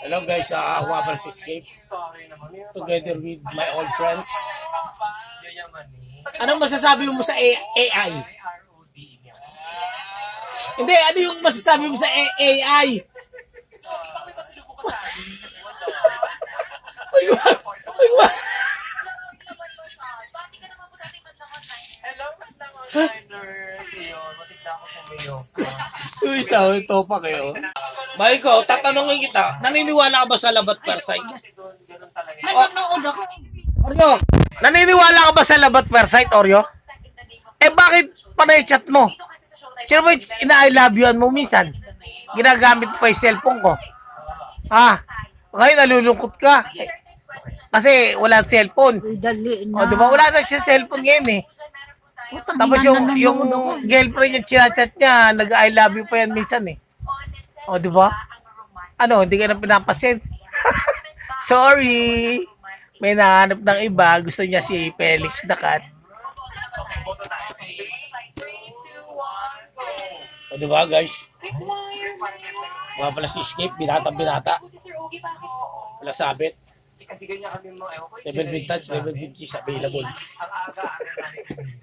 Hello guys, ako nga pala si Escape together with my old friends. Anong masasabi mo sa AI? Hindi, ano yung masasabi mo sa AI? Uy, Hello, mga onliners. Iyon, matigla ko po kayo. ito pa kayo. Maiko, tatanungin kita, naniniwala ka ba sa labat persay? Oryo, naniniwala ka ba sa labat persay, Oryo? Eh bakit panay chat mo? Sino ba ina-I love you mo minsan? Ginagamit pa yung cellphone ko. Ha? Ngayon nalulungkot ka. Kasi wala cellphone. O diba? Wala na siya cellphone ngayon eh. Tapos yung girlfriend niya, chinachat niya, nag-I love you pa yan minsan eh. O diba? Ano, hindi ka na pinapasin. Sorry. May nahanap ng iba. Gusto niya si Felix Dakat. O diba guys? Mga pala si Escape, binata. Wala sabit. Kasi ganyan kami mga ewan ko. Level vintage, level 50 available. Ang aga-aga namin.